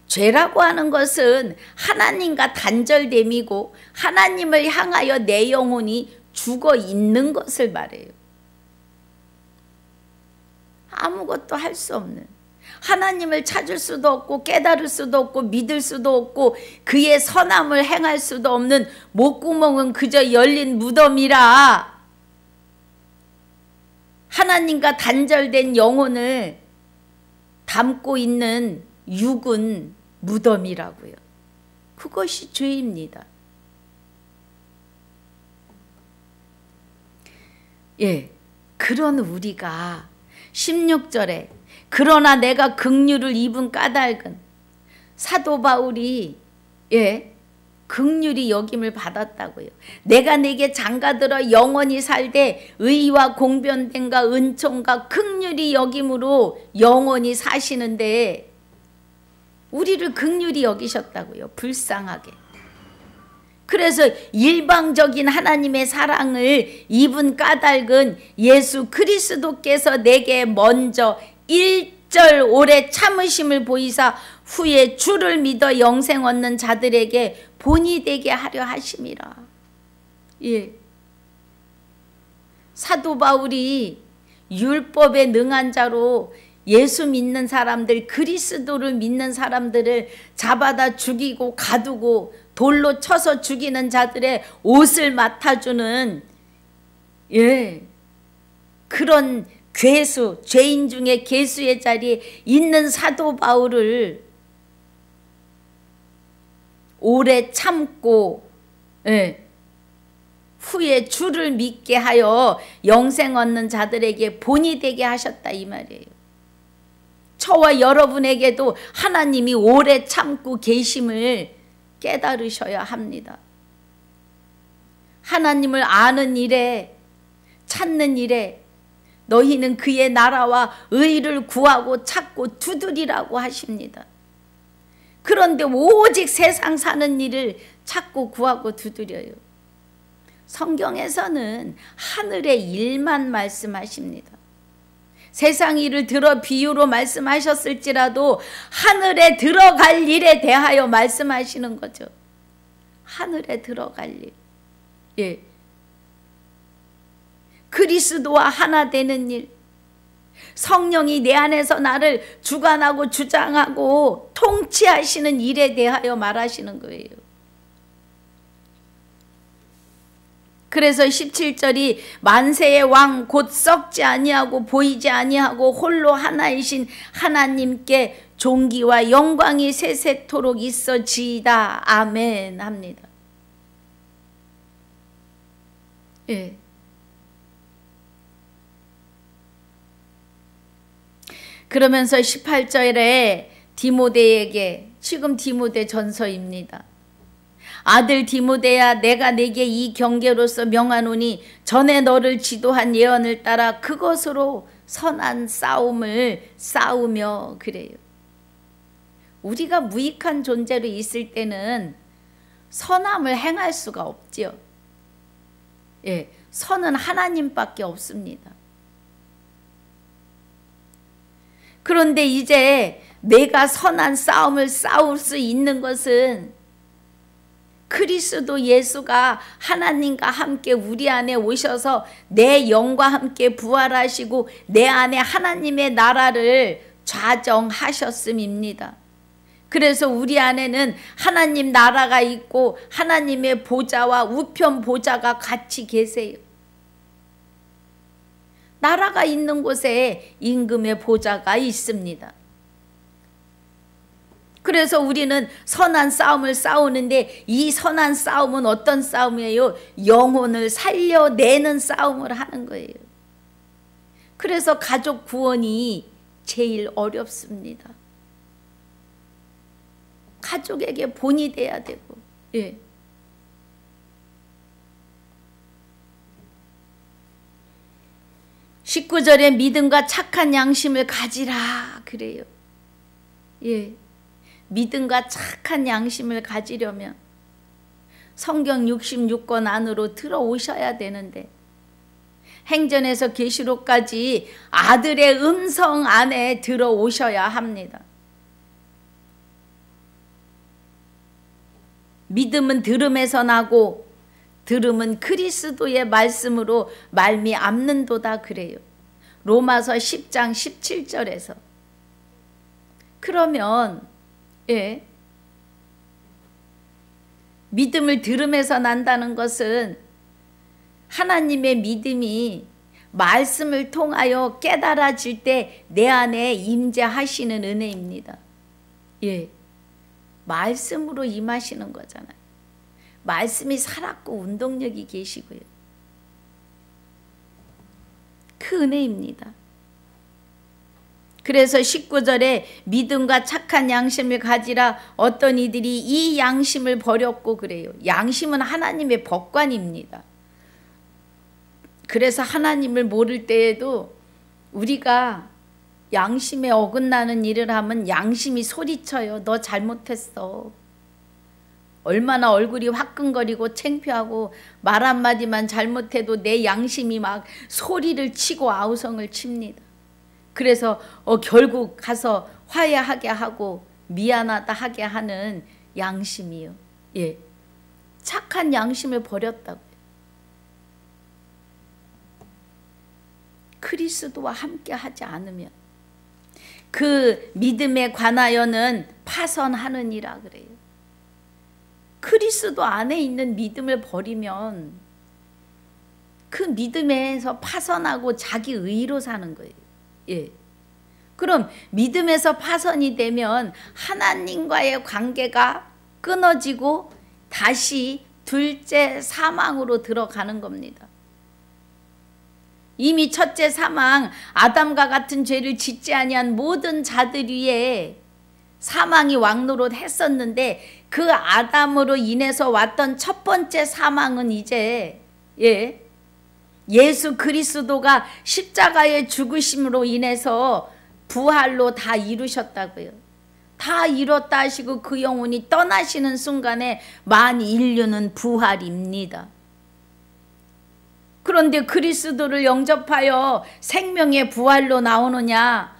Speaker 1: 죄라고 하는 것은 하나님과 단절됨이고 하나님을 향하여 내 영혼이 죽어 있는 것을 말해요. 아무것도 할 수 없는, 하나님을 찾을 수도 없고 깨달을 수도 없고 믿을 수도 없고 그의 선함을 행할 수도 없는 목구멍은 그저 열린 무덤이라 하나님과 단절된 영혼을 담고 있는 육은 무덤이라고요. 그것이 죄입니다. 그런 우리가 16절에 그러나 내가 긍휼을 입은 까닭은, 사도 바울이 긍휼이 여김을 받았다고요. 내가 내게 장가들어 영원히 살되 의와 공변됨과 은총과 긍휼이 여김으로 영원히 사시는데 우리를 긍휼히 여기셨다고요. 불쌍하게. 그래서 일방적인 하나님의 사랑을 입은 까닭은 예수 그리스도께서 내게 먼저 1절 오래 참으심을 보이사 후에 주를 믿어 영생 얻는 자들에게 본이 되게 하려 하심이라. 사도 바울이 율법에 능한 자로 예수 믿는 사람들, 그리스도를 믿는 사람들을 잡아다 죽이고 가두고 돌로 쳐서 죽이는 자들의 옷을 맡아주는 그런 괴수, 죄인 중에 괴수의 자리에 있는 사도 바울을 오래 참고 후에 주를 믿게 하여 영생 얻는 자들에게 본이 되게 하셨다 이 말이에요. 저와 여러분에게도 하나님이 오래 참고 계심을 깨달으셔야 합니다. 하나님을 아는 일에, 찾는 일에 너희는 그의 나라와 의를 구하고 찾고 두드리라고 하십니다. 그런데 오직 세상 사는 일을 찾고 구하고 두드려요. 성경에서는 하늘의 일만 말씀하십니다. 세상 일을 들어 비유로 말씀하셨을지라도 하늘에 들어갈 일에 대하여 말씀하시는 거죠. 하늘에 들어갈 일. 그리스도와 하나 되는 일. 성령이 내 안에서 나를 주관하고 주장하고 통치하시는 일에 대하여 말하시는 거예요. 그래서 17절이 만세의 왕 곧 썩지 아니하고 보이지 아니하고 홀로 하나이신 하나님께 존귀와 영광이 세세토록 있어지이다. 아멘 합니다. 그러면서 18절에 디모데에게, 지금 디모데 전서입니다. 아들 디모데야, 내가 내게 이 경계로서 명하노니 전에 너를 지도한 예언을 따라 그것으로 선한 싸움을 싸우며. 그래요. 우리가 무익한 존재로 있을 때는 선함을 행할 수가 없죠. 선은 하나님밖에 없습니다. 그런데 이제 내가 선한 싸움을 싸울 수 있는 것은 그리스도 예수가 하나님과 함께 우리 안에 오셔서 내 영과 함께 부활하시고 내 안에 하나님의 나라를 좌정하셨음입니다. 그래서 우리 안에는 하나님 나라가 있고 하나님의 보좌와 우편 보좌가 같이 계세요. 나라가 있는 곳에 임금의 보좌가 있습니다. 그래서 우리는 선한 싸움을 싸우는데 이 선한 싸움은 어떤 싸움이에요? 영혼을 살려내는 싸움을 하는 거예요. 그래서 가족 구원이 제일 어렵습니다. 가족에게 본이 돼야 되고, 예. 19절에 믿음과 착한 양심을 가지라 그래요. 예. 믿음과 착한 양심을 가지려면 성경 66권 안으로 들어오셔야 되는데 행전에서 계시록까지 아들의 음성 안에 들어오셔야 합니다. 믿음은 들음에서 나고 들음은 그리스도의 말씀으로 말미암는도다 그래요. 로마서 10장 17절에서. 그러면 예, 믿음을 들음에서 난다는 것은 하나님의 믿음이 말씀을 통하여 깨달아질 때 내 안에 임재하시는 은혜입니다. 예, 말씀으로 임하시는 거잖아요. 말씀이 살았고 운동력이 계시고요. 그 은혜입니다. 그래서 19절에 믿음과 착한 양심을 가지라 어떤 이들이 이 양심을 버렸고 그래요. 양심은 하나님의 법관입니다. 그래서 하나님을 모를 때에도 우리가 양심에 어긋나는 일을 하면 양심이 소리쳐요. 너 잘못했어. 얼마나 얼굴이 화끈거리고 창피하고 말 한마디만 잘못해도 내 양심이 막 소리를 치고 아우성을 칩니다. 그래서 결국 가서 화해하게 하고 미안하다 하게 하는 양심이요. 예, 착한 양심을 버렸다고요. 그리스도와 함께 하지 않으면 그 믿음에 관하여는 파선하느니라 그래요. 그리스도 안에 있는 믿음을 버리면 그 믿음에서 파선하고 자기 의로 사는 거예요. 예. 그럼 믿음에서 파선이 되면 하나님과의 관계가 끊어지고 다시 둘째 사망으로 들어가는 겁니다. 이미 첫째 사망 아담과 같은 죄를 짓지 아니한 모든 자들 위에 사망이 왕노릇 했었는데 그 아담으로 인해서 왔던 첫 번째 사망은 이제 예수 그리스도가 십자가의 죽으심으로 인해서 부활로 다 이루셨다고요. 다 이뤘다 하시고 그 영혼이 떠나시는 순간에 만 인류는 부활입니다. 그런데 그리스도를 영접하여 생명의 부활로 나오느냐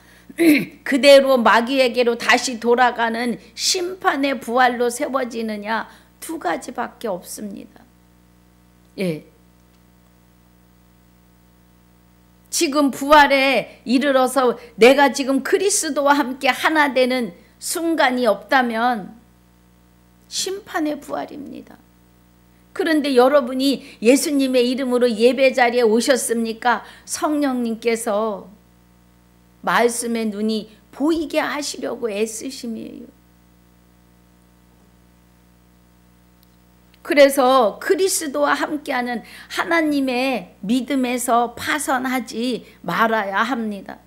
Speaker 1: 그대로 마귀에게로 다시 돌아가는 심판의 부활로 세워지느냐 두 가지밖에 없습니다. 예. 지금 부활에 이르러서 내가 지금 그리스도와 함께 하나 되는 순간이 없다면 심판의 부활입니다. 그런데 여러분이 예수님의 이름으로 예배 자리에 오셨습니까? 성령님께서 말씀의 눈이 보이게 하시려고 애쓰심이에요. 그래서 그리스도와 함께하는 하나님의 믿음에서 파선하지 말아야 합니다.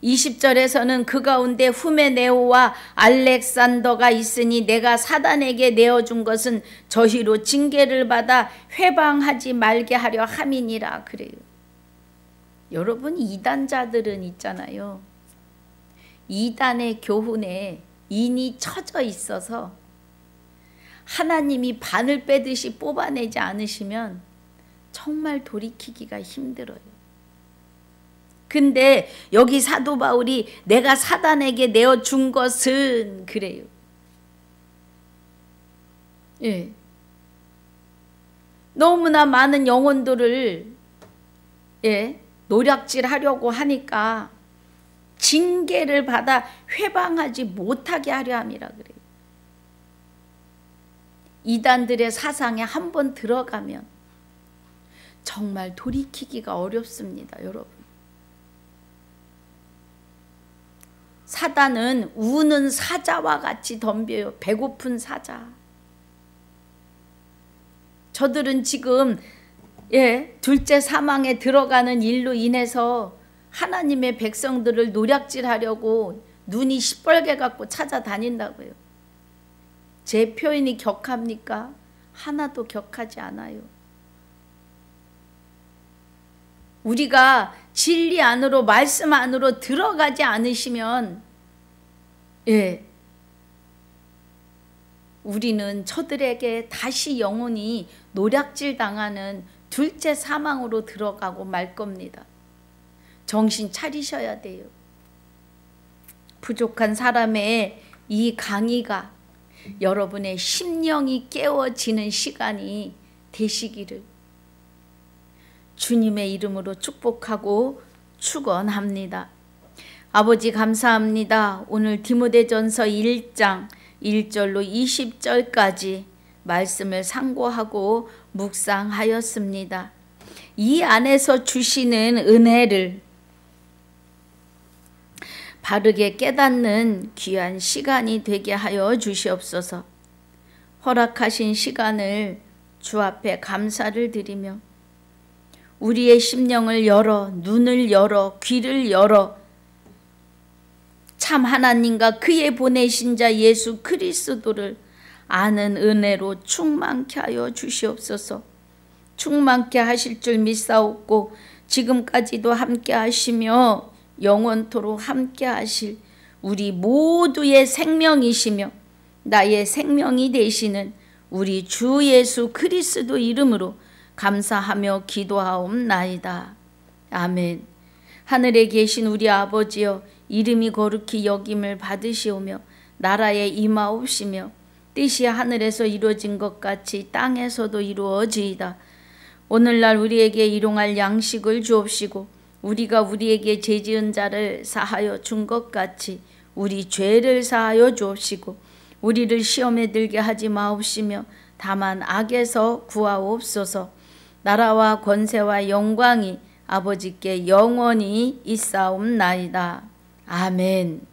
Speaker 1: 20절에서는 그 가운데 후메네오와 알렉산더가 있으니 내가 사단에게 내어준 것은 저희로 징계를 받아 회방하지 말게 하려 함이니라 그래요. 여러분 이단자들은 있잖아요. 이단의 교훈에 인이 쳐져 있어서 하나님이 바늘 빼듯이 뽑아내지 않으시면 정말 돌이키기가 힘들어요. 근데 여기 사도 바울이 내가 사단에게 내어준 것은 그래요. 예. 너무나 많은 영혼들을 노략질하려고 하니까 징계를 받아 회방하지 못하게 하려 함이라 그래요. 이단들의 사상에 한번 들어가면 정말 돌이키기가 어렵습니다, 여러분. 사단은 우는 사자와 같이 덤벼요. 배고픈 사자. 저들은 지금 둘째 사망에 들어가는 일로 인해서 하나님의 백성들을 노략질하려고 눈이 시뻘게 갖고 찾아다닌다고요. 제 표현이 격합니까? 하나도 격하지 않아요. 우리가 진리 안으로, 말씀 안으로 들어가지 않으시면 우리는 저들에게 다시 영혼이 노략질 당하는 둘째 사망으로 들어가고 말 겁니다. 정신 차리셔야 돼요. 부족한 사람의 이 강의가 여러분의 심령이 깨워지는 시간이 되시기를 주님의 이름으로 축복하고 축원합니다. 아버지 감사합니다. 오늘 디모데전서 1장 1절로 20절까지 말씀을 상고하고 묵상하였습니다. 이 안에서 주시는 은혜를 바르게 깨닫는 귀한 시간이 되게 하여 주시옵소서. 허락하신 시간을 주 앞에 감사를 드리며 우리의 심령을 열어, 눈을 열어, 귀를 열어 참 하나님과 그의 보내신 자 예수 그리스도를 아는 은혜로 충만케 하여 주시옵소서. 충만케 하실 줄 믿사옵고 지금까지도 함께 하시며 영원토록 함께 하실 우리 모두의 생명이시며 나의 생명이 되시는 우리 주 예수 그리스도 이름으로 감사하며 기도하옵나이다. 아멘. 하늘에 계신 우리 아버지여, 이름이 거룩히 여김을 받으시오며 나라에 임하옵시며 뜻이 하늘에서 이루어진 것 같이 땅에서도 이루어지이다. 오늘날 우리에게 일용할 양식을 주옵시고 우리가 우리에게 죄지은 자를 사하여 준 것 같이 우리 죄를 사하여 주옵시고 우리를 시험에 들게 하지 마옵시며 다만 악에서 구하옵소서. 나라와 권세와 영광이 아버지께 영원히 있사옵나이다. 아멘.